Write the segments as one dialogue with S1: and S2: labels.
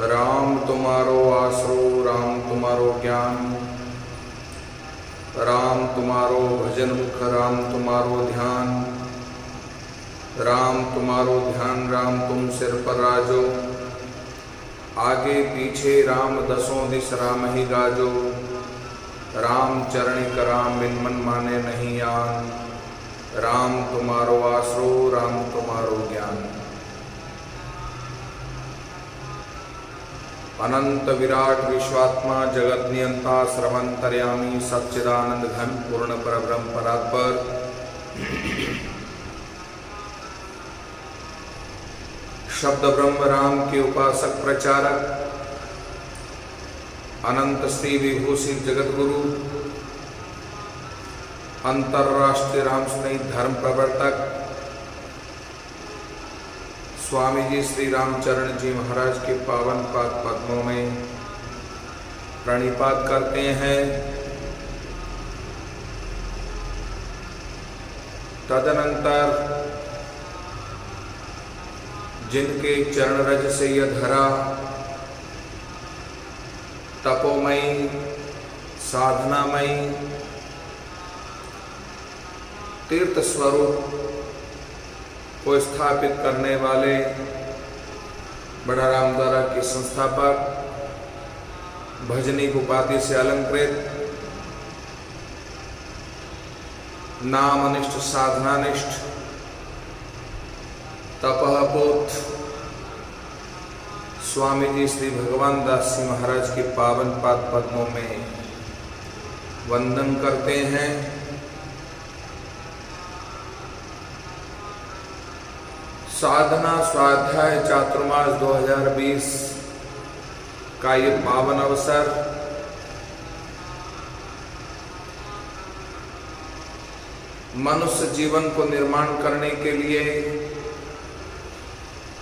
S1: राम तुम्हारो आसरो, राम तुम्हारो ज्ञान, राम तुम्हारो भजन मुख, राम तुम्हारो ध्यान, राम तुम्हारो ध्यान, राम तुम सिर पर राजो, आगे पीछे राम दसों दिस राम ही गाजो, राम चरणिक राम बिन मन माने नहीं आन, राम तुम्हारो आसरो, राम तुम्हारो ज्ञान। अनंत विराट विश्वात्मा जगत नियंता सर्वंतर्यामी सच्चिदानंद घन पूर्ण परब्रह्म परात्पर शब्द ब्रह्म राम के उपासक प्रचारक अनंत श्री विभूषित जगत गुरु अंतर्राष्ट्रीय राम स्नेही धर्म प्रवर्तक स्वामी जी श्री रामचरण जी महाराज के पावन पाद पद्मों में प्रणिपात करते हैं। तदनंतर जिनके चरण रज से यह धरा तपोमयी साधनामयी तीर्थ स्वरूप को स्थापित करने वाले बड़ा रामद्वारा के संस्थापक भजनिक उपाधि से अलंकृत नामनिष्ठ साधनानिष्ठ तपहपूत स्वामी जी श्री भगवान दास जी महाराज के पावन पाद पद्मों में वंदन करते हैं। साधना स्वाध्याय चातुर्मास 2020 का ये पावन अवसर मनुष्य जीवन को निर्माण करने के लिए,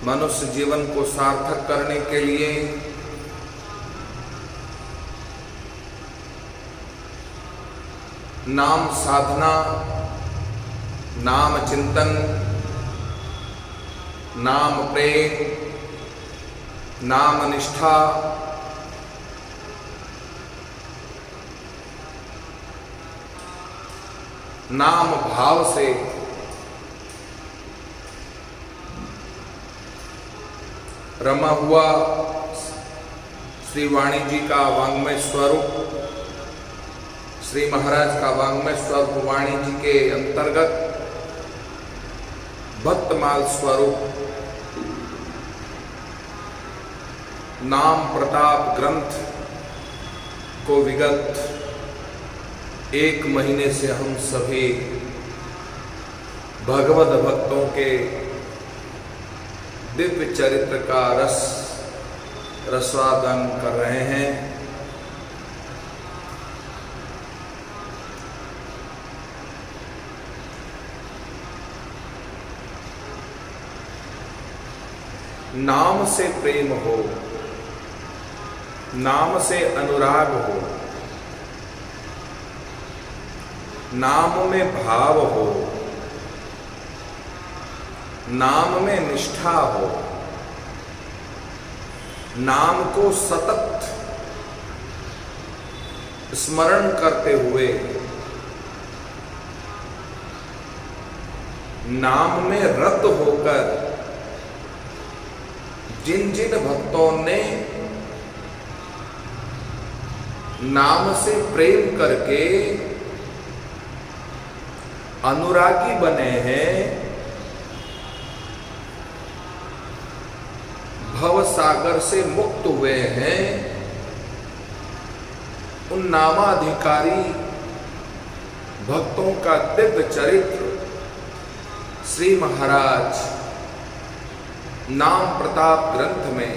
S1: मनुष्य जीवन को सार्थक करने के लिए नाम साधना, नाम चिंतन, नाम प्रेम, नाम निष्ठा, नाम भाव से रमा हुआ श्री वाणी जी का वांग्मय स्वरूप, श्री महाराज का वांग्मय स्वरूप वाणी जी के अंतर्गत भक्तमाल स्वरूप नाम प्रताप ग्रंथ को विगत 1 महीने से हम सभी भगवत भक्तों के दिव्य चरित्र का रसवादन कर रहे हैं। नाम से प्रेम हो, नाम से अनुराग हो, नाम में भाव हो, नाम में निष्ठा हो, नाम को सतत स्मरण करते हुए नाम में रत होकर जिन जिन भक्तों ने नाम से प्रेम करके अनुरागी बने हैं, भव सागर से मुक्त हुए हैं, उन नामाधिकारी भक्तों का दिव्य चरित्र श्री महाराज नाम प्रताप ग्रंथ में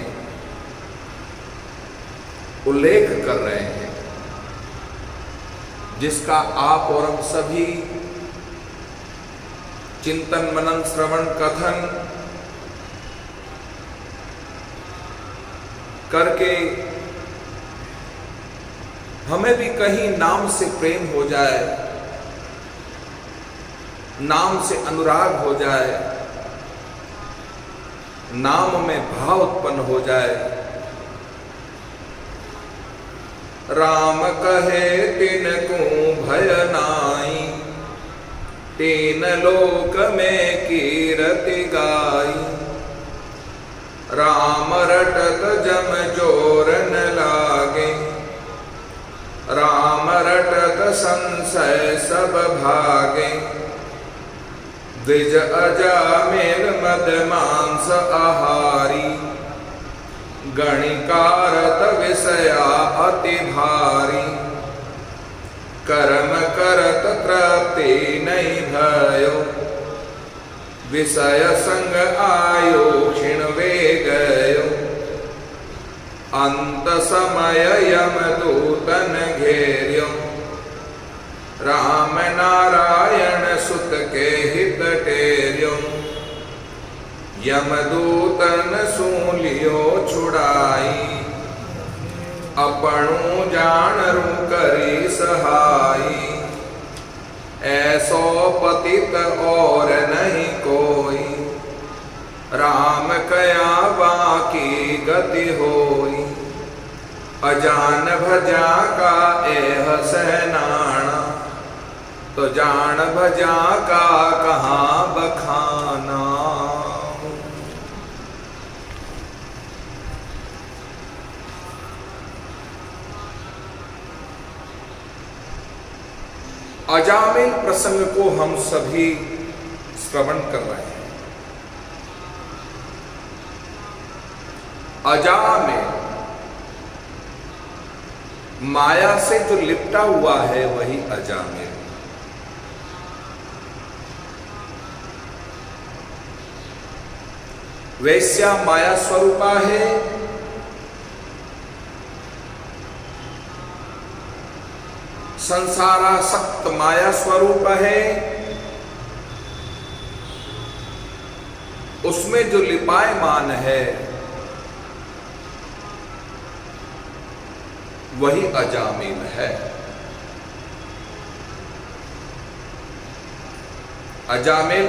S1: उल्लेख कर रहे हैं, जिसका आप और हम सभी चिंतन मनन श्रवण कथन करके हमें भी कहीं नाम से प्रेम हो जाए, नाम से अनुराग हो जाए, नाम में भाव उत्पन्न हो जाए। राम कहे तिनको भय नाई, तीन लोक में कीरति गाई। राम रटत जम जोर न लागे, राम रटत संशय सब भागे। द्विज अजामिल मद मांस आहारी, गणिकारत विषया अति भारी। कर्म करत तृप्ति नहीं भयो, विषय संग आयो क्षीण वे गयो। अंत समय यम दूतन घेर्यो, राम नारायण सुत के हित टेर्यो। यमदूतन सूलियो छुड़ाई, अपनू जानरू करी सहाई। ऐसो पतित और नहीं कोई, राम कया बाकी गति होई। अजान भजा का एह सहनाना, तो जान भजा का कहाँ बखाना। अजामिल प्रसंग को हम सभी श्रवण कर रहे हैं। अजामिल माया से जो लिपटा हुआ है वही अजामिल। वैश्या माया स्वरूपा है, संसारासक्त माया स्वरूप है। उसमें जो लिपायमान है वही अजामिल है। अजामिल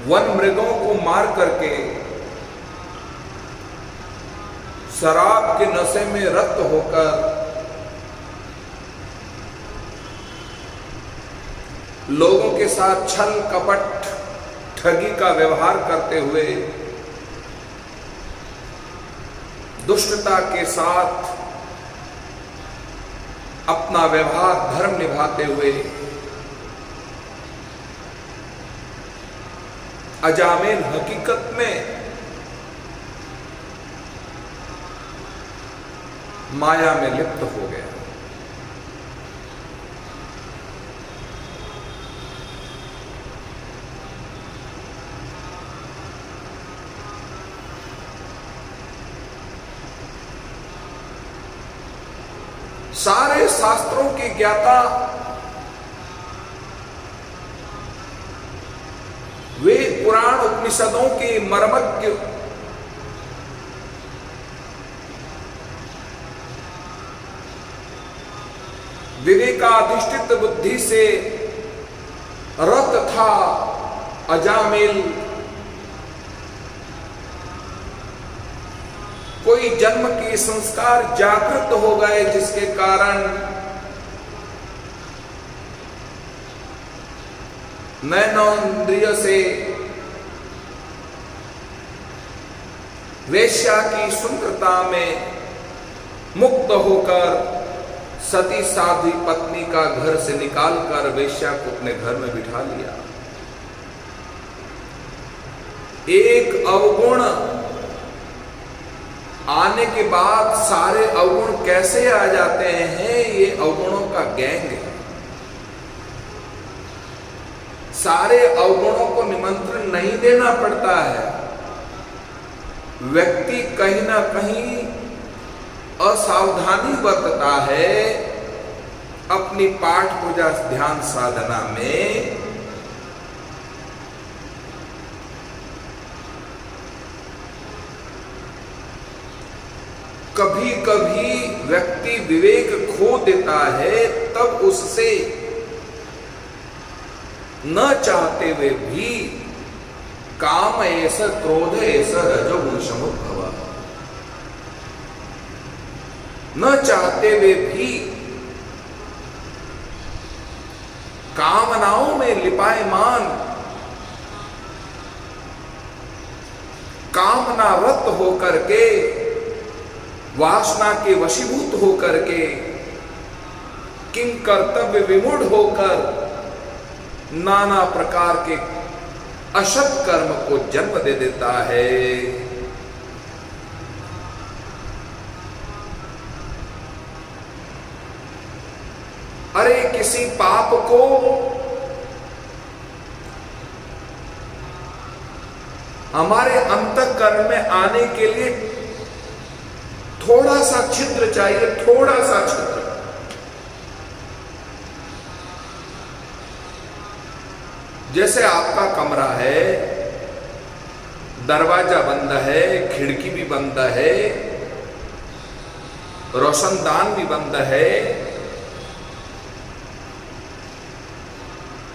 S1: वन मृगों को मार करके शराब के नशे में रत होकर लोगों के साथ छल कपट ठगी का व्यवहार करते हुए, दुष्टता के साथ अपना व्यवहार धर्म निभाते हुए अजामिल हकीकत में माया में लिप्त हो गया। सारे शास्त्रों के ज्ञाता वे पुराण उपनिषदों के मर्मज्ञ विवेकाधिष्ठित बुद्धि से रत था अजामिल। कोई जन्म के संस्कार जागृत हो गए जिसके कारण नैनेन्द्रिय से वेश्या की सुंदरता में मुक्त होकर सती साध्वी पत्नी का घर से निकालकर वेश्या को अपने घर में बिठा लिया। एक अवगुण आने के बाद सारे अवगुण कैसे आ जाते हैं, ये अवगुणों का गैंग है। सारे अवगुणों को निमंत्रण नहीं देना पड़ता है। व्यक्ति कहीं ना कहीं असावधानी बरतता है अपनी पाठ पूजा ध्यान साधना में, कभी कभी व्यक्ति विवेक खो देता है, तब उससे न चाहते हुए भी काम ऐसा, क्रोध ऐसा, रजोगुण समुद्भव, न चाहते हुए भी कामनाओं में लिपायमान, कामनारत होकर के, वासना के वशीभूत होकर के, किंग कर्तव्य विमूढ़ होकर नाना प्रकार के असत कर्म को जन्म दे देता है। अरे किसी पाप को हमारे अंतःकरण में आने के लिए थोड़ा सा छिद्र चाहिए, थोड़ा सा छिद्र। जैसे आपका कमरा है, दरवाजा बंद है, खिड़की भी बंद है, रोशनदान भी बंद है,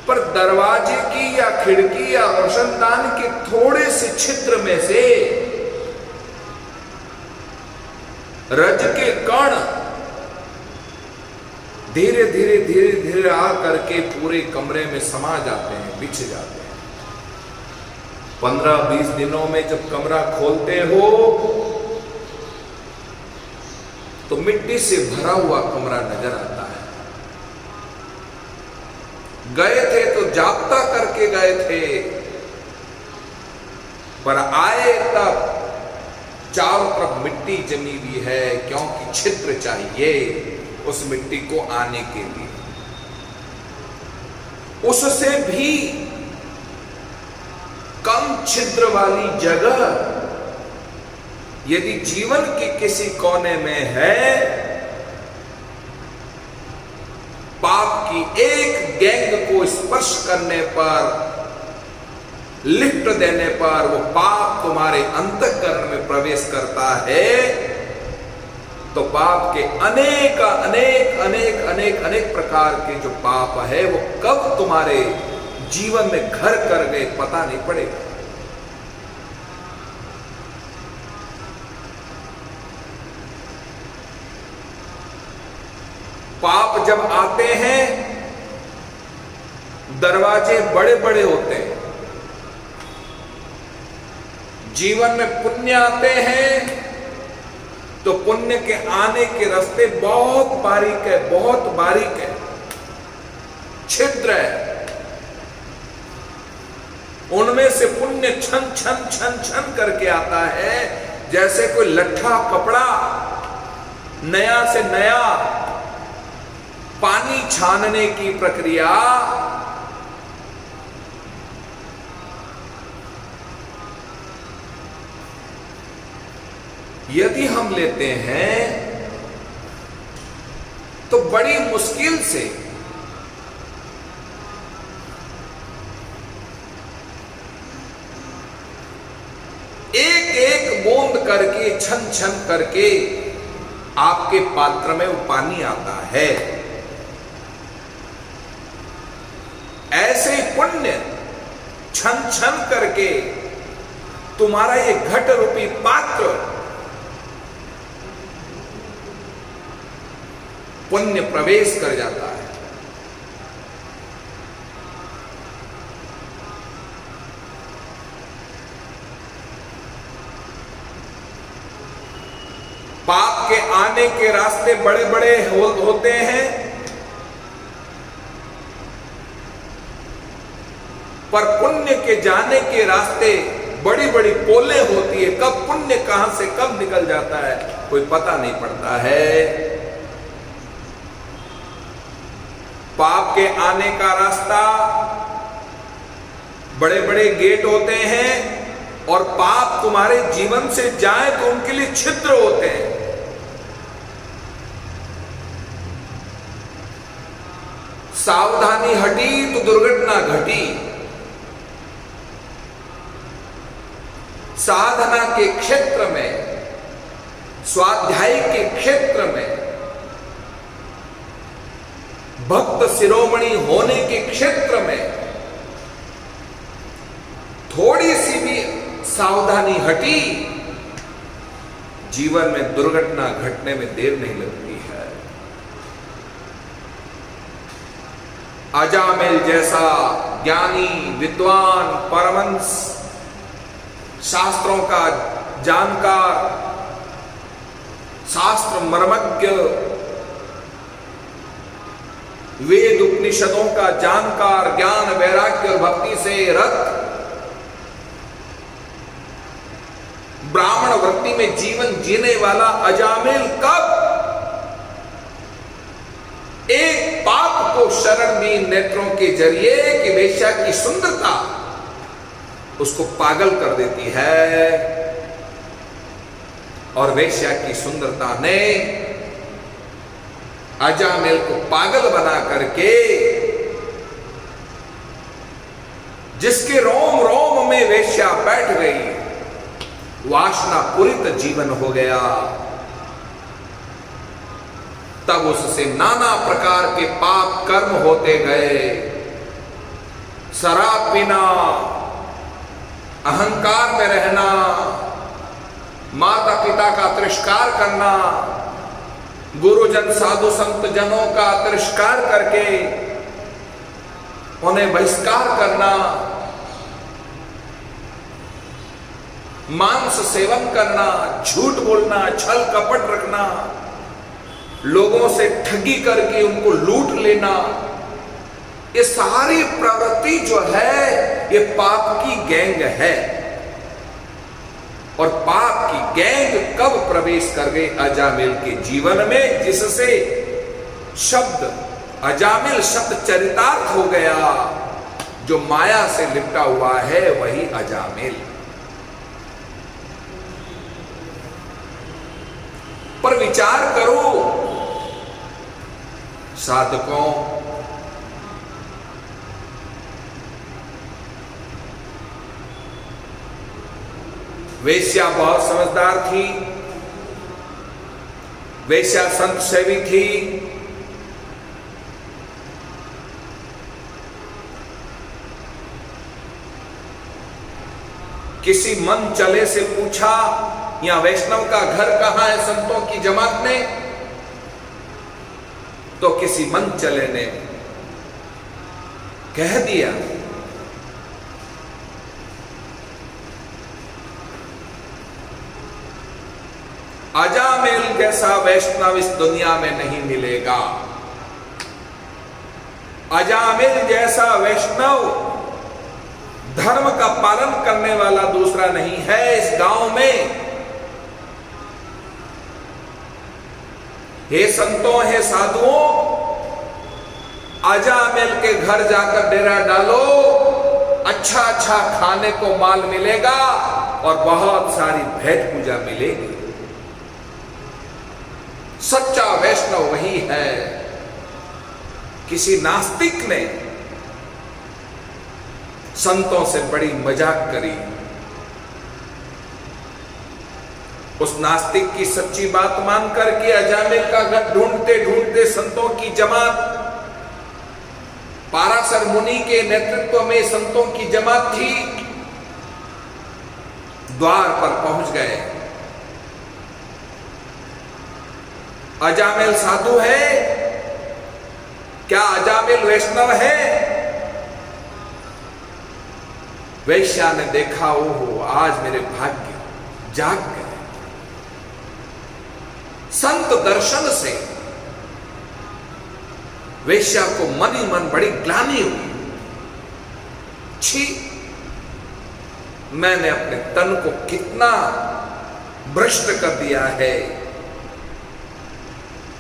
S1: पर दरवाजे की या खिड़की या रोशनदान के थोड़े से छिद्र में से रज के कण धीरे धीरे धीरे धीरे आ करके पूरे कमरे में समा जाते हैं, बिछ जाते हैं। 15-20 दिनों में जब कमरा खोलते हो तो मिट्टी से भरा हुआ कमरा नजर आता है। गए थे तो जाप्ता करके गए थे, पर आए तब चारों तरफ मिट्टी जमी हुई है, क्योंकि छिद्र चाहिए उस मिट्टी को आने के लिए। उससे भी कम छिद्र वाली जगह यदि जीवन के किसी कोने में है, पाप की एक गैंग को स्पर्श करने पर, लिफ्ट देने पर वो पाप तुम्हारे अंतःकरण में प्रवेश करता है, तो पाप के अनेक अनेक अनेक अनेक अनेक प्रकार के जो पाप है वो कब तुम्हारे जीवन में घर कर गए पता नहीं पड़ेगा। पाप जब आते हैं, दरवाजे बड़े बड़े होते हैं। जीवन में पुण्य आते हैं तो पुण्य के आने के रास्ते बहुत बारीक है, बहुत बारीक है, छिद्र है। उनमें से पुण्य छन छन छन छन करके आता है, जैसे कोई लट्ठा कपड़ा नया से नया पानी छानने की प्रक्रिया। यदि हम लेते हैं तो बड़ी मुश्किल से एक एक बूंद करके, छन छन करके आपके पात्र में वो पानी आता है। ऐसे ही पुण्य छन छन करके तुम्हारा ये घट रूपी पात्र पुण्य प्रवेश कर जाता है। पाप के आने के रास्ते बड़े बड़े होते हैं, पर पुण्य के जाने के रास्ते बड़ी बड़ी पोलें होती है। कब पुण्य कहां से कब निकल जाता है कोई पता नहीं पड़ता है। पाप के आने का रास्ता बड़े बड़े गेट होते हैं, और पाप तुम्हारे जीवन से जाए तो उनके लिए छिद्र होते हैं। सावधानी हटी तो दुर्घटना घटी। साधना के क्षेत्र में स्वाध्याय के क्षेत्र में, भक्त शिरोमणि होने के क्षेत्र में थोड़ी सी भी सावधानी हटी, जीवन में दुर्घटना घटने में देर नहीं लगती है। अजामिल जैसा ज्ञानी, विद्वान, परमहंस, शास्त्रों का जानकार, शास्त्र मर्मज्ञ, वेद उपनिषदों का जानकार, ज्ञान वैराग्य और भक्ति से रत, ब्राह्मण वृत्ति में जीवन जीने वाला अजामिल कब एक पाप को शरण दी नेत्रों के जरिए कि वेश्या की सुंदरता उसको पागल कर देती है, और वेश्या की सुंदरता ने अजामिल को पागल बना करके जिसके रोम रोम में वेश्या बैठ गई, वासना पूरित जीवन हो गया। तब उससे नाना प्रकार के पाप कर्म होते गए। शराब पीना, अहंकार में रहना, माता पिता का तिरस्कार करना, गुरुजन साधु संत जनों का तिरस्कार करके उन्हें बहिष्कार करना, मांस सेवन करना, झूठ बोलना, छल कपट रखना, लोगों से ठगी करके उनको लूट लेना, ये सारी प्रवृत्ति जो है ये पाप की गैंग है। और पाप की गैंग कब प्रवेश कर गई अजामिल के जीवन में, जिससे शब्द अजामिल शब्द चरितार्थ हो गया। जो माया से लिपटा हुआ है वही अजामिल। पर विचार करो साधकों, वेश्या बहुत समझदार थी, वेश्या संत सेवी थी, किसी मन चले से पूछा या वैष्णव का घर कहां है संतों की जमात ने, तो किसी मन चले ने कह दिया अजामिल जैसा वैष्णव इस दुनिया में नहीं मिलेगा। अजामिल जैसा वैष्णव धर्म का पालन करने वाला दूसरा नहीं है इस गांव में। हे संतों, हे साधुओं, अजामिल के घर जाकर डेरा डालो, अच्छा अच्छा खाने को माल मिलेगा और बहुत सारी भेंट पूजा मिलेगी। सच्चा वैष्णव वही है। किसी नास्तिक ने संतों से बड़ी मजाक करी। उस नास्तिक की सच्ची बात मान करके अजामिल का घर ढूंढते ढूंढते संतों की जमात, पाराशर मुनि के नेतृत्व में संतों की जमात थी, द्वार पर पहुंच गए। अजामिल साधु है क्या? अजामिल वैष्णव है? वैश्या ने देखा, ओहो आज मेरे भाग्य जाग गए। संत दर्शन से वेश्या को मन ही मन बड़ी ग्लानि हुई। छी, मैंने अपने तन को कितना भ्रष्ट कर दिया है।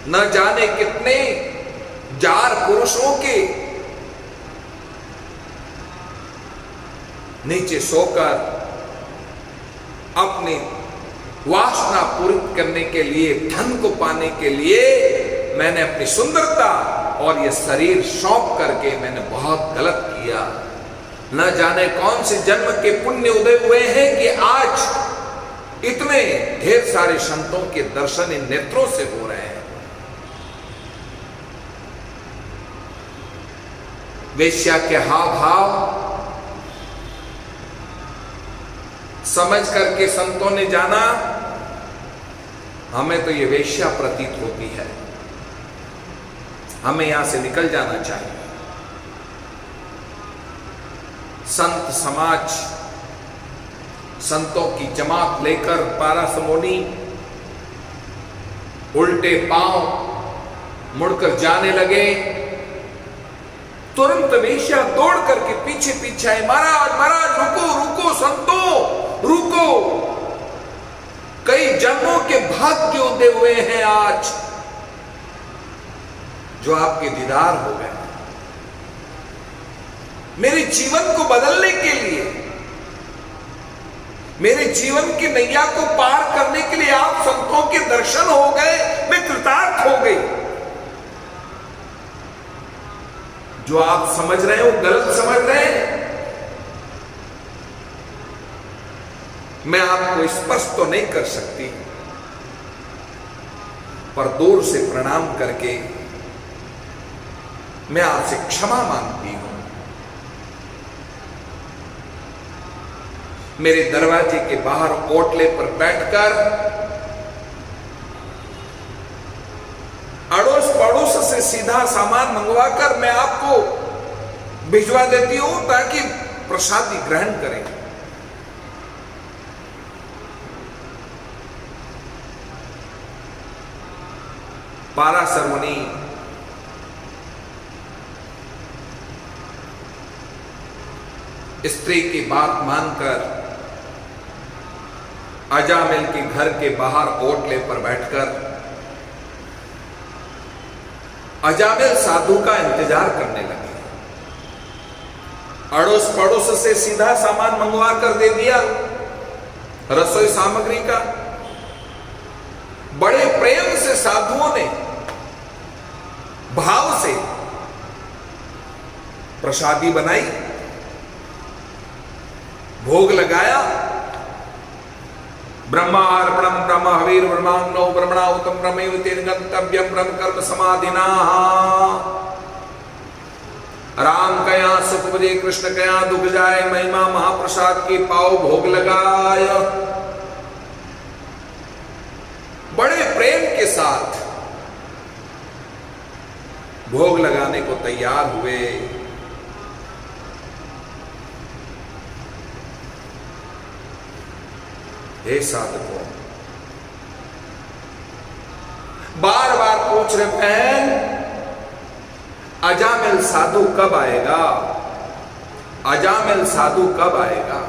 S1: न जाने कितने जार पुरुषों के नीचे सोकर अपनी वासना पूरी करने के लिए, धन को पाने के लिए मैंने अपनी सुंदरता और ये शरीर सौंप करके मैंने बहुत गलत किया। न जाने कौन से जन्म के पुण्य उदय हुए हैं कि आज इतने ढेर सारे संतों के दर्शन इन नेत्रों से हो रहे हैं। वेश्या के हाव भाव समझ करके संतों ने जाना, हमें तो ये वेश्या प्रतीत होती है, हमें यहां से निकल जाना चाहिए। संत समाज, संतों की जमात लेकर पारासमोनी उल्टे पांव मुड़कर जाने लगे। तुरंत वेश्या दौड़ करके पीछे पीछे आई, महाराज महाराज रुको रुको, संतो रुको, कई जन्मों के भाग्य उदय हुए हैं आज जो आपके दीदार हो गए। मेरे जीवन को बदलने के लिए, मेरे जीवन की नैया को पार करने के लिए आप संतों के दर्शन हो गए, मैं कृतार्थ हो गई। जो आप समझ रहे हो गलत समझ रहे हैं। मैं आपको स्पर्श तो नहीं कर सकती, पर दूर से प्रणाम करके मैं आपसे क्षमा मांगती हूं। मेरे दरवाजे के बाहर ओटले पर बैठकर अड़ोस पड़ोस से सीधा सामान मंगवाकर मैं आपको भिजवा देती हूं ताकि प्रसादी ग्रहण करें। पाराशर मुनि स्त्री की बात मानकर अजामिल के घर के बाहर ओटले पर बैठकर अजामिल साधु का इंतजार करने लगे। अड़ोस पड़ोस से सीधा सामान मंगवा कर दे दिया, रसोई सामग्री का। बड़े प्रेम से साधुओं ने भाव से प्रसादी बनाई, भोग लगाया। ब्रह्मार्पणम ब्रह्म हवीर ब्रह्माग्नो ब्रह्मणाहुतम ब्रह्मैव तेन गंतव्यम ब्रह्म कर्म समाधिना। राम कया सुख बुझे कृष्ण कया दुख जाए, महिमा महाप्रसाद की पाओ भोग लगाय। बड़े प्रेम के साथ भोग लगाने को तैयार हुए। हे साधकों, बार बार पूछ रहे बहन अजामिल साधु कब आएगा, अजामिल साधु कब आएगा।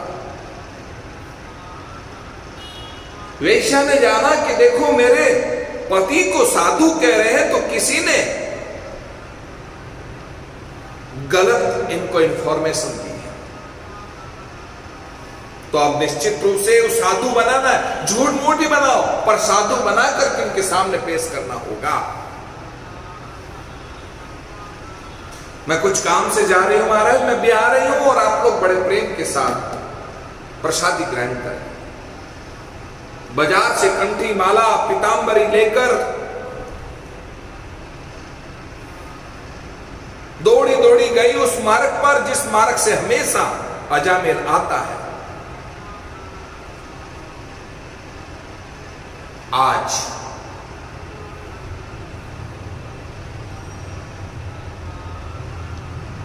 S1: वेश्या ने जाना कि देखो मेरे पति को साधु कह रहे हैं, तो किसी ने गलत इनको इंफॉर्मेशन दी है। तो अब निश्चित रूप से वो साधु बनाना है, झूठ मूठ ही बनाओ पर साधु बनाकर उनके सामने पेश करना होगा। मैं कुछ काम से जा रही हूं महाराज, मैं भी आ रही हूं और आप लोग बड़े प्रेम के साथ प्रसादी ग्रहण करें। बाजार से कंठी माला पीतांबरी लेकर दौड़ी दौड़ी गई उस मार्ग पर जिस मार्ग से हमेशा अजामिल आता है। आज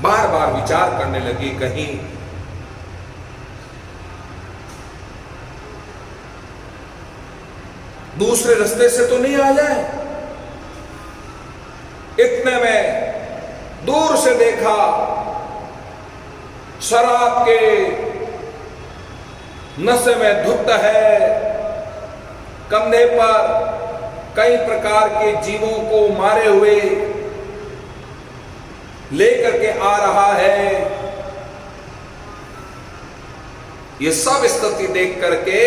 S1: बार बार विचार करने लगी, कहीं दूसरे रास्ते से तो नहीं आ जाए। इतने में दूर से देखा शराब के नशे में धुत है, कंधे पर कई प्रकार के जीवों को मारे हुए लेकर के आ रहा है। ये सब स्थिति देख करके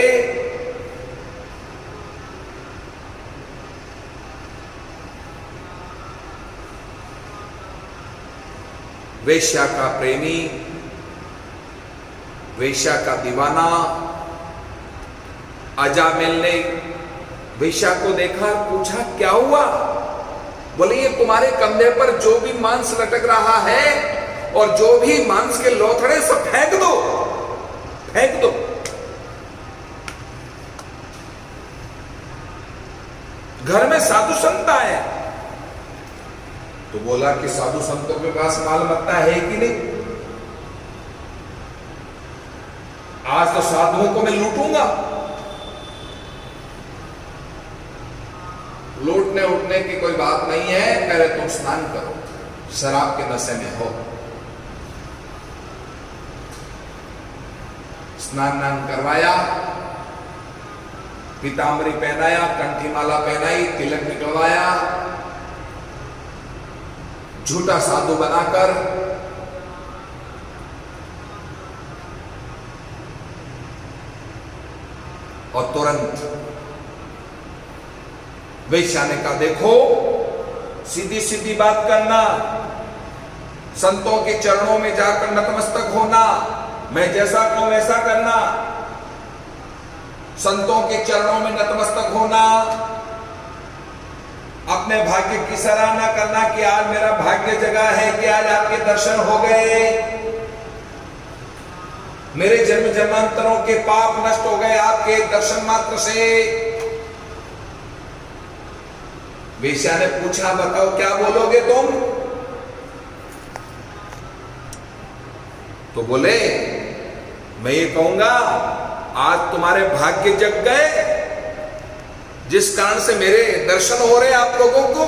S1: वेश्या का प्रेमी, वेश्या का दीवाना अजामिल ने वेश्या को देखा, पूछा क्या हुआ? बोले ये तुम्हारे कंधे पर जो भी मांस लटक रहा है और जो भी मांस के लोथड़े सब फेंक दो, फेंक दो। घर में साधु संत आए तो बोला कि साधु संतों के पास माल मत्ता है कि नहीं? आज तो साधुओं को मैं लूटूंगा। लूटने उठने की कोई बात नहीं है, पहले तुम स्नान करो, शराब के नशे में हो। स्नान करवाया, पीतांबरी पहनाया, कंठी माला पहनाई, तिलक निकलवाया, झूठा साधु बनाकर और तुरंत वेश्या ने कहा देखो, सीधी सीधी बात करना, संतों के चरणों में जाकर नतमस्तक होना, मैं जैसा कहूं वैसा करना, संतों के चरणों में नतमस्तक होना, अपने भाग्य की सराहना करना कि आज मेरा भाग्य जगा है कि आज आपके दर्शन हो गए, मेरे जन्म जन्मांतरों के पाप नष्ट हो गए आपके दर्शन मात्र से। वेश्या ने पूछा बताओ क्या बोलोगे तुम? तो बोले मैं ये कहूंगा आज तुम्हारे भाग्य जग गए, जिस कारण से मेरे दर्शन हो रहे आप लोगों को।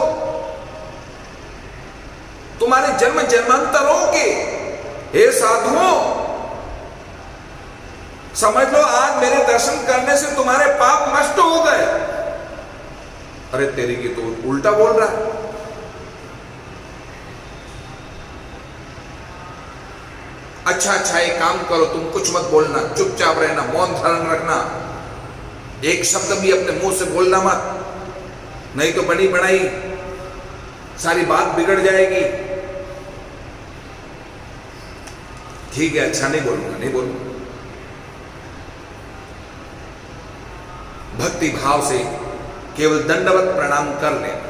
S1: तुम्हारे जन्म जन्मांतरों के हे साधुओं, समझ लो आज मेरे दर्शन करने से तुम्हारे पाप नष्ट हो गए। अरे तेरी की तो उल्टा बोल रहा है। अच्छा अच्छा एक काम करो, तुम कुछ मत बोलना, चुपचाप रहना, मौन धारण रखना, एक शब्द भी अपने मुंह से बोलना मत, नहीं तो बड़ी बड़ाई सारी बात बिगड़ जाएगी। ठीक है, अच्छा नहीं बोलूंगा, नहीं बोलूंगा। भक्ति भाव से केवल दंडवत प्रणाम कर लेना।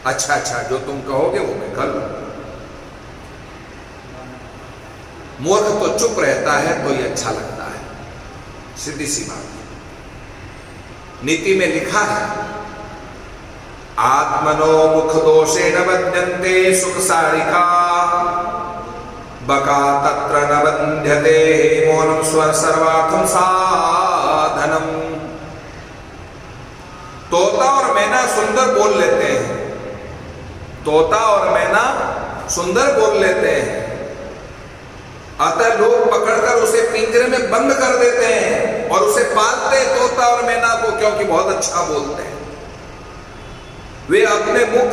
S1: अच्छा अच्छा जो तुम कहोगे वो मैं कर लूंगा। मूर्ख तो चुप रहता है तो ये अच्छा लगता है, सीधी सी बात। नीति में लिखा है आत्मनो मुख दोषेण बध्यन्ते सुख सारिका बका तत्र न बध्यते मौनम स्वर सर्वार्थम साधनम। तोता और मैना सुंदर बोल लेते हैं, तोता और मैना सुंदर बोल लेते हैं, अतः लोग पकड़कर उसे पिंजरे में बंद कर देते हैं और उसे पालते तोता और मैना को, क्योंकि बहुत अच्छा बोलते हैं। वे अपने मुख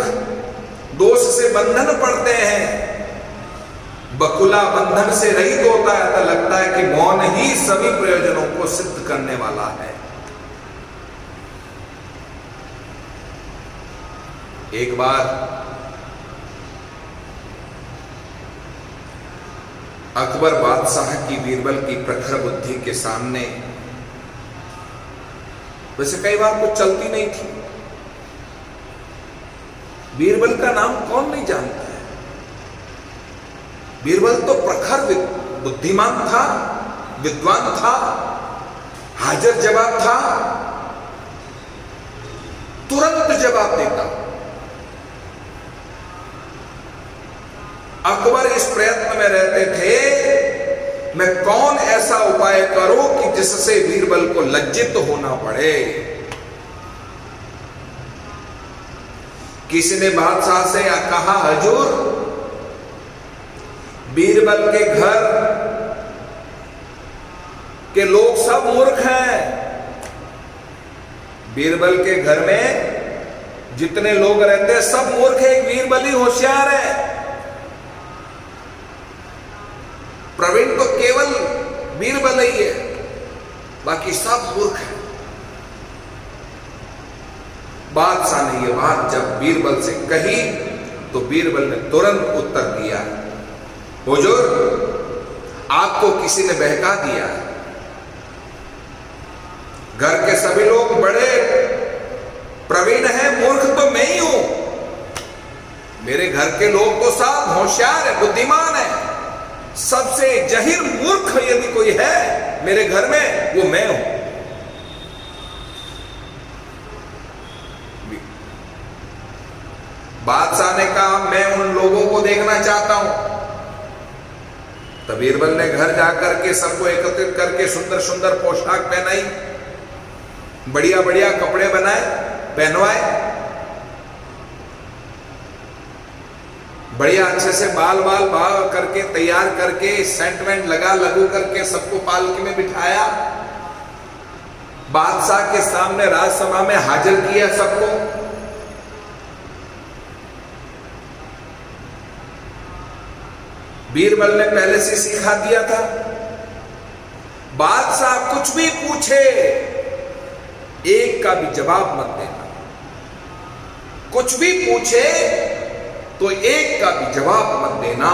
S1: दोष से बंधन पड़ते हैं, बकुला बंधन से रहित होता है तो लगता है कि मौन ही सभी प्रयोजनों को सिद्ध करने वाला है। एक बार अकबर बादशाह की बीरबल की प्रखर बुद्धि के सामने, वैसे कई बार कुछ चलती नहीं थी, बीरबल का नाम कौन नहीं जानता है। बीरबल तो प्रखर बुद्धिमान था, विद्वान था, हाजिर जवाब था, तुरंत जवाब देता। अकबर इस प्रयत्न में रहते थे मैं कौन ऐसा उपाय करूं कि जिससे बीरबल को लज्जित होना पड़े। किसी ने बादशाह से कहा हजूर, बीरबल के घर के लोग सब मूर्ख हैं, बीरबल के घर में जितने लोग रहते हैं सब मूर्ख है, बीरबल ही होशियार है। प्रवीण तो केवल बीरबल ही है, बाकी सब मूर्ख है। बादशाह ने यह बात जब बीरबल से कही तो बीरबल ने तुरंत उत्तर दिया, हुजूर आपको किसी ने बहका दिया है, घर के सभी लोग बड़े प्रवीण हैं, मूर्ख तो मैं ही हूं। मेरे घर के लोग तो सब होशियार है, बुद्धिमान है। सबसे जहीर मूर्ख यदि कोई है मेरे घर में, वो मैं हूं। बादशाह ने कहा मैं उन लोगों को देखना चाहता हूं। तब बीरबल ने घर जाकर के सबको एकत्रित करके सुंदर सुंदर पोशाक पहनाई, बढ़िया बढ़िया कपड़े बनाए, पहनवाए, बढ़िया अच्छे से बाल बाल भाव करके तैयार करके सेंटमेंट लगा लगू करके सबको पालकी में बिठाया, बादशाह के सामने राजसभा में हाजिर किया सबको। बीरबल ने पहले से सिखा दिया था, बादशाह कुछ भी पूछे एक का भी जवाब मत देना। कुछ भी पूछे तो एक का भी जवाब मत देना,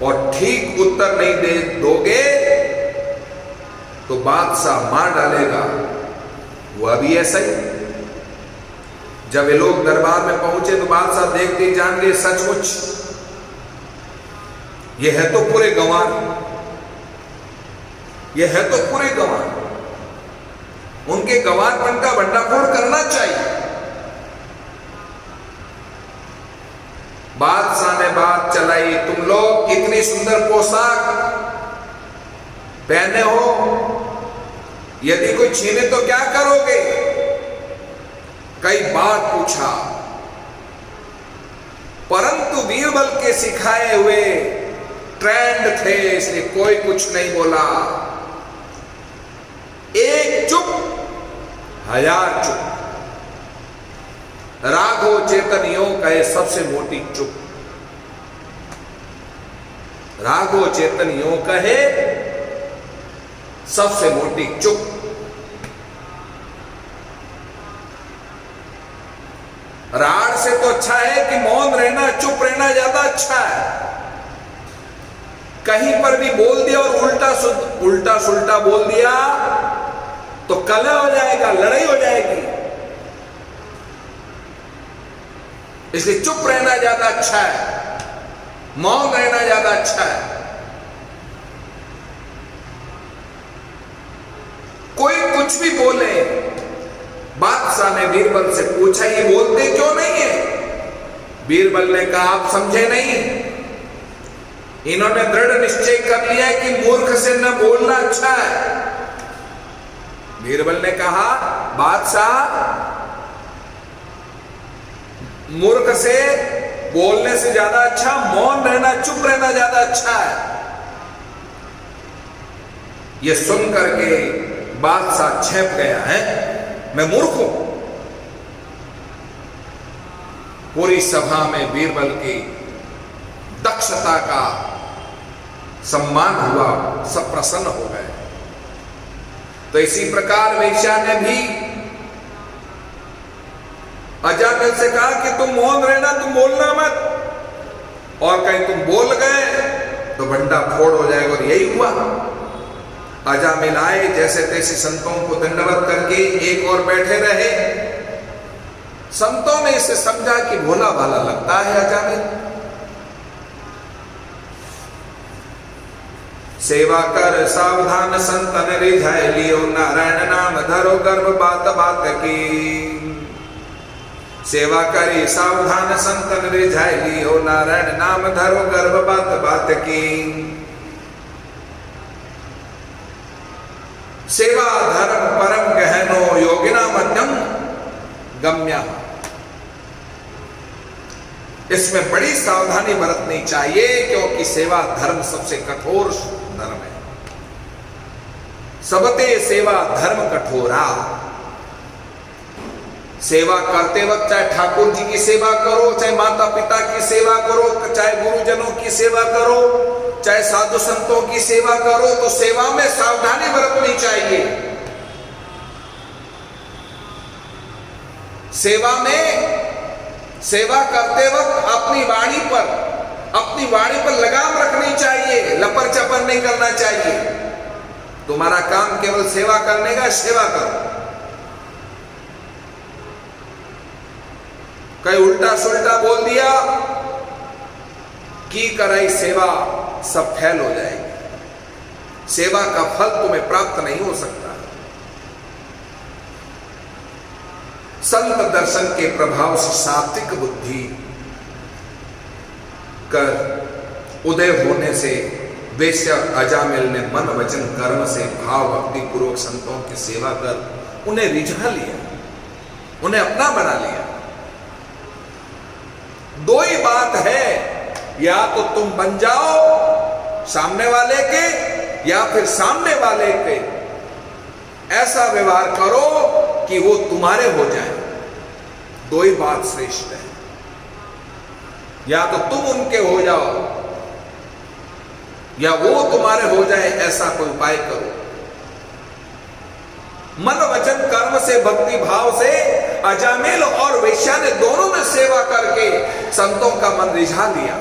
S1: और ठीक उत्तर नहीं दे दोगे तो बादशाह मार डालेगा। वो अभी ऐसा ही। जब ये लोग दरबार में पहुंचे तो बादशाह देखते ही जान गए सचमुच ये है तो पूरे गंवार, ये है तो पूरे गंवार। उनके गंवारपन का भंडाफोड़ करना चाहिए। बादशाह ने बात चलाई, तुम लोग इतनी सुंदर पोशाक पहने हो, यदि कोई छीने तो क्या करोगे? कई बार पूछा, परंतु बीरबल के सिखाए हुए ट्रेंड थे, इसलिए कोई कुछ नहीं बोला। एक चुप, हजार चुप। राघव चेतन योग कहे सबसे मोटी चुप। राघव चेतन योग कहे सबसे मोटी चुप। राड से तो अच्छा है कि मौन रहना, चुप रहना ज्यादा अच्छा है। कहीं पर भी बोल दिया और उल्टा सुल्टा बोल दिया तो कलह हो जाएगा, लड़ाई हो जाएगी। इसलिए चुप रहना ज्यादा अच्छा है, मौन रहना ज्यादा अच्छा है। कोई कुछ भी बोले, बादशाह ने बीरबल से पूछा ये बोलते क्यों नहीं है? बीरबल ने कहा आप समझे नहीं, इन्होंने दृढ़ निश्चय कर लिया कि मूर्ख से न बोलना अच्छा है। बीरबल ने कहा बादशाह, मूर्ख से बोलने से ज्यादा अच्छा मौन रहना, चुप रहना ज्यादा अच्छा है। यह सुन करके बादशाह छेप गया है, मैं मूर्ख हूं। पूरी सभा में बीरबल की दक्षता का सम्मान हुआ, सब प्रसन्न हो गए। तो इसी प्रकार वेश्या ने भी अजामिल से कहा कि तुम मौन रहना, तुम बोलना मत, और कहीं तुम बोल गए तो भंडा फोड़ हो जाएगा। और यही हुआ। अजामिल आए, जैसे तैसे संतों को दंडवत करके एक और बैठे रहे। संतों ने इसे समझा कि भोला भाला लगता है अजामिल। सेवा कर सावधान संतन रिझाए लियो, नारायण नाम धरो गर्भ बात बात की। सेवा करी सावधान संतन रिझाए लियो, नारायण नाम धरो गर्भ बात बात की। सेवा धर्म परम गहनो, योगिना मध्यम गम्य। इसमें बड़ी सावधानी बरतनी चाहिए, क्योंकि सेवा धर्म सबसे कठोर धर्म है। सबते सेवा धर्म कठोरा। सेवा करते वक्त चाहे ठाकुर जी की सेवा करो, चाहे माता पिता की सेवा करो, चाहे गुरुजनों की सेवा करो, चाहे साधु संतों की सेवा करो, तो सेवा में सावधानी बरतनी चाहिए। सेवा में, सेवा करते वक्त अपनी वाणी पर लगाम रखनी चाहिए, लपर चपर नहीं करना चाहिए। तुम्हारा काम केवल सेवा करने का, सेवा करो। कहीं उल्टा सुल्टा बोल दिया की कराई सेवा सब फैल हो जाएगी। सेवा का फल तुम्हें प्राप्त नहीं हो सकता। संत दर्शन के प्रभाव से सात्विक बुद्धि कर उदय होने से वेश्या अजामिल ने मन वचन कर्म से भाव भक्ति पूर्वक संतों की सेवा कर उन्हें रिझा लिया, उन्हें अपना बना लिया। दो ही बात है, या तो तुम बन जाओ सामने वाले के, या फिर सामने वाले के ऐसा व्यवहार करो कि वो तुम्हारे हो जाए। दो ही बात श्रेष्ठ है, या तो तुम उनके हो जाओ या वो तुम्हारे हो जाए, ऐसा कोई उपाय करो। मन वचन कर्म से, भक्ति भाव से अजामिल और वेश्या ने दोनों में सेवा करके संतों का मन रिझा लिया।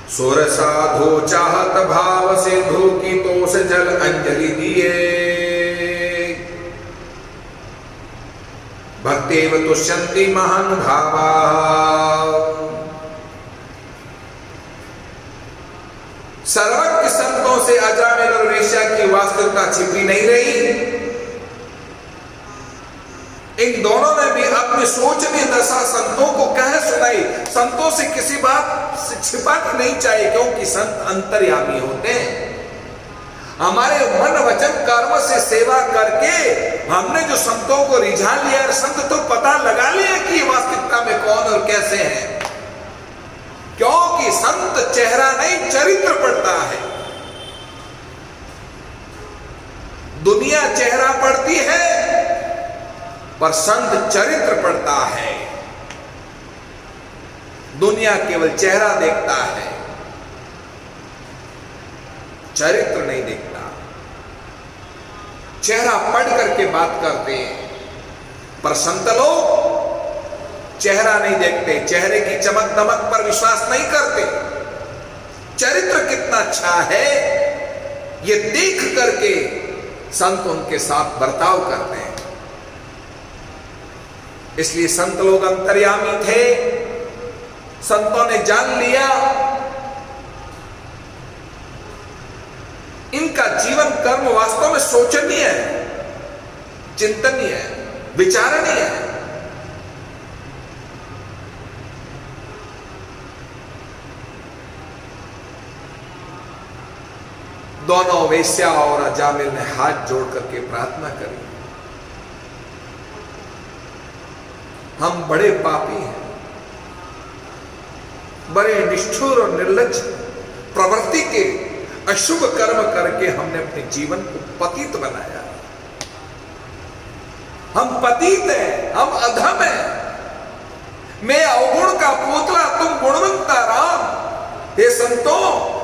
S1: सुर साधु चाहत भाव से धोकी तोष जल अंजलि दिए, भक्तेव तुष्यन्ति महानुभावा। सर्वज्ञ संतों से अजामिल और वेश्या की वास्तविकता छिपी नहीं रही। इन दोनों ने भी अपनी सोचनीय दशा संतों को कह सुनाई। संतों से किसी बात से छिपाना नहीं चाहिए, क्योंकि संत अंतर्यामी होते हैं। हमारे मन वचन कर्म से सेवा करके हमने जो संतों को रिझा लिया, संत तो पता लगा लिया कि वास्तविकता में कौन और कैसे हैं, क्योंकि संत चेहरा नहीं चरित्र पढ़ता है। दुनिया चेहरा पढ़ती है पर संत चरित्र पढ़ता है। दुनिया केवल चेहरा देखता है, चरित्र नहीं देखता। चेहरा पढ़ करके बात करते हैं, पर संत लोग चेहरा नहीं देखते, चेहरे की चमक दमक पर विश्वास नहीं करते। चरित्र कितना अच्छा है ये देख करके संत उनके साथ बर्ताव करते हैं। इसलिए संत लोग अंतर्यामी थे। संतों ने जान लिया इनका जीवन कर्म वास्तव में सोचनीय है, चिंतनीय है, विचारणीय है। दोनों वेश्या और अजामिल ने हाथ जोड़ करके प्रार्थना करी, हम बड़े पापी हैं, बड़े निष्ठुर और निर्लज्ज प्रवृत्ति के अशुभ कर्म करके हमने अपने जीवन को पतित बनाया। हम पतित हैं, हम अधम हैं। मैं अवगुण का पुतला, तुम गुणवंता राम। हे संतों,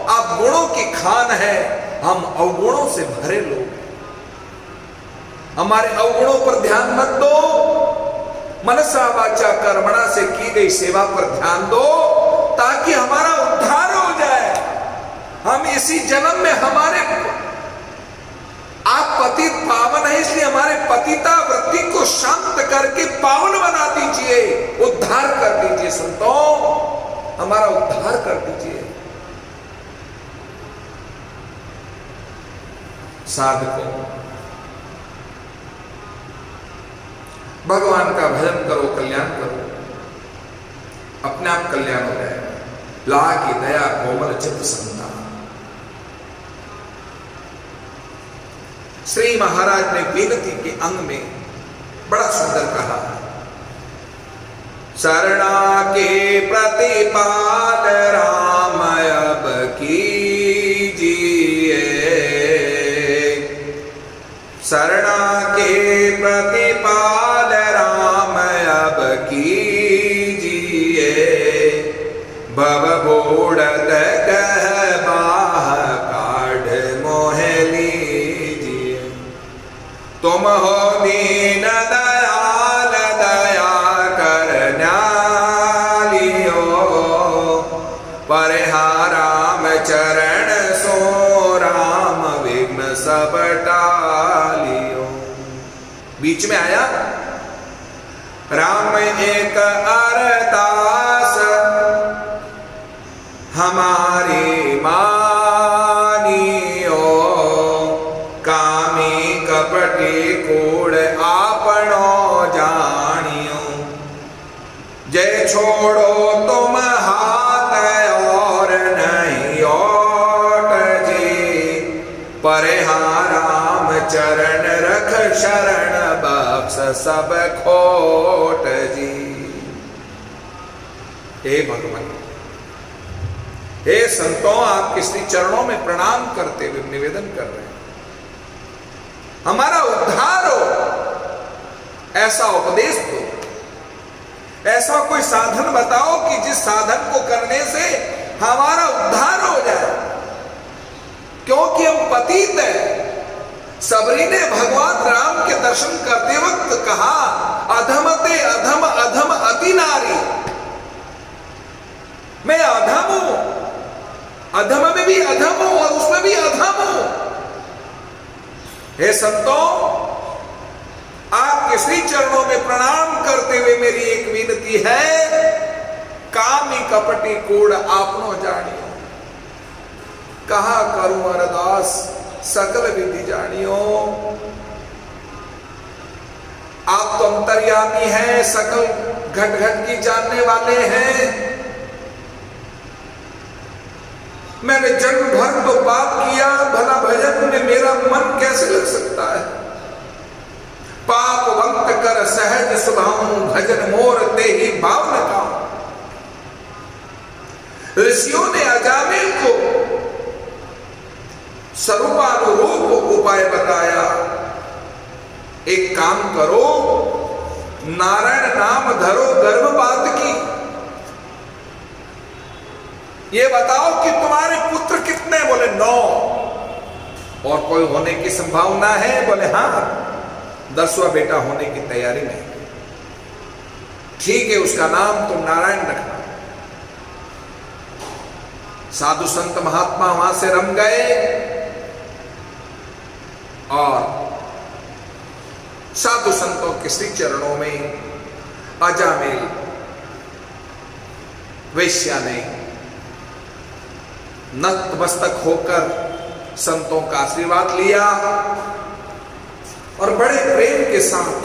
S1: आप गुणों की खान है, हम अवगुणों से भरे लोग। हमारे अवगुणों पर ध्यान मत दो, मनसा वाचा कर्मणा से की गई सेवा पर ध्यान दो, ताकि हमारा उद्धार हो जाए। हम इसी जन्म में हमारे, आप पतित पावन है, इसलिए हमारे पतिता वृत्ति को शांत करके पावन बना दीजिए, उद्धार कर दीजिए। संतों, हमारा उद्धार कर दीजिए। साधकों, भगवान का भजन करो, कल्याण करो, अपने आप कल्याण हो जाएगा। ला की दया कोमल चित्त संता। श्री महाराज ने विनती के अंग में बड़ा सुंदर कहा, शरणा के प्रतिपाल राम अब कीजिए, शरणा के प्रतिपाल राम अब कीजिए, भव बूढ़त कह बाह काढ़ मोह लीजिए, तुम हो दीन दयाल दया करना लियो, पर राम चरण सो सब टालियो। बीच में आया राम एक अरदास हमारी मानियो, कामी कपटी कूड़ आपनो जानियो। जय छोड़ो तुम हाथ और नहीं ओट जी, परिहार राम चरण रख शरण बख्श सब खोट जी। हे भगवान, हे संतों, आपके श्री चरणों में प्रणाम करते हुए निवेदन कर रहे हैं, हमारा उद्धार हो, ऐसा उपदेश दो, ऐसा कोई साधन बताओ कि जिस साधन को करने से हमारा उद्धार हो जाए, क्योंकि हम पतित हैं। सबरी ने भगवान राम के दर्शन करते वक्त कहा, अधमते अधम अधम अति नारी, मैं अधम हूं, अधम में भी अधम हूं और उसमें भी अधम हूं। हे संतों, आपके श्री चरणों में प्रणाम करते हुए मेरी एक विनती है, कामी कपटी कूड़ आपनो जानियो, कहा करूं अरदास सकल विधि जानियो। आप तो अंतर्यामी हैं, सकल घट घट की जानने वाले हैं। मैंने जन्म भर तो पाप किया, भला भजन में मेरा मन कैसे लग सकता है। पाप वंत कर सहज स्वभाव, भजन मोर ते ही भाव न खाऊं। ऋषियों ने अजामिल को स्वरूपानुरूप उपाय बताया, एक काम करो, नारायण नाम धरो गर्भपात की। ये बताओ कि तुम्हारे पुत्र कितने? बोले 9। और कोई होने की संभावना है? बोले हाँ, 10वां बेटा होने की तैयारी में। ठीक है, उसका नाम तुम नारायण रखना। साधु संत महात्मा वहां से रम गए और साधु संतों के श्री चरणों में अजामिल वैश्या ने नतमस्तक होकर संतों का आशीर्वाद लिया और बड़े प्रेम के साथ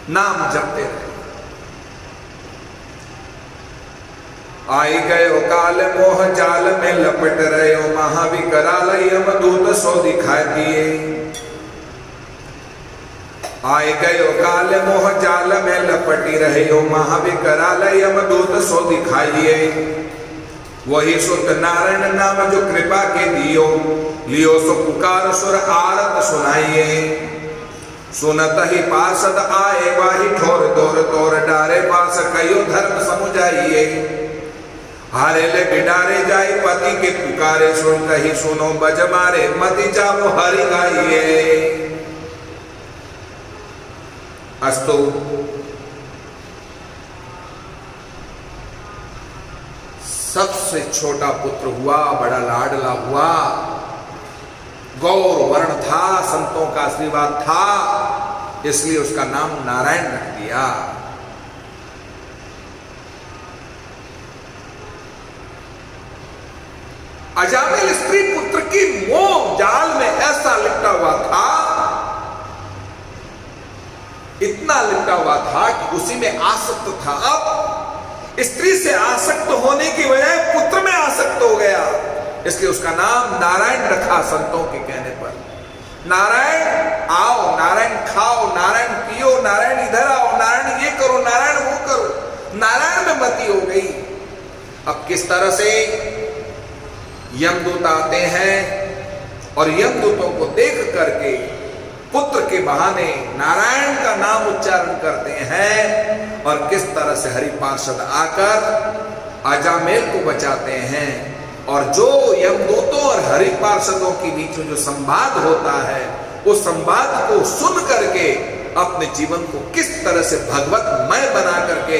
S1: नाम जपते रहे। आई गयो काल मोह जाल में लपट रहे हो, महाविकराल यमदूत सो दिखा दिए। आई गयो काल मोह जाल में लपटी रहे हो, महाविकराल यमदूत सो दिखाइए। वही सुत नारायण नाम जो कृपा के दियो, लियो सो पुकार सुर आरत सुनाइए। सुनत ही पार्षद आए वाही ठोर दौर तोर, डारे पास कयो धर्म समुझाइए। हारे ले बिडारे जाए पति के पुकारे, सुन कही सुनो बज मारे मति जाओ हरि गाइए। अस्तु सबसे छोटा पुत्र हुआ, बड़ा लाडला हुआ, गौर वर्ण था, संतों का आशीर्वाद था, इसलिए उसका नाम नारायण रख दिया। अजामिल स्त्री पुत्र की मोह जाल में ऐसा लिपटा हुआ था, इतना लिपटा हुआ था कि उसी में आसक्त था। अब स्त्री से आसक्त होने की बजाय पुत्र में आसक्त हो गया, इसलिए उसका नाम नारायण रखा संतों के कहने पर। नारायण आओ, नारायण खाओ, नारायण पियो, नारायण इधर आओ, नारायण ये करो, नारायण वो करो, नारायण में मति हो गई। अब किस तरह से यमदूत आते हैं और यमदूतों को देख करके पुत्र के बहाने नारायण का नाम उच्चारण करते हैं, और किस तरह से हरि पार्षद आकर अजामिल को बचाते हैं। और जो यमदूतों और हरि पार्षदों के बीच में जो संवाद होता है, उस संवाद को सुन करके अपने जीवन को किस तरह से भगवतमय बना करके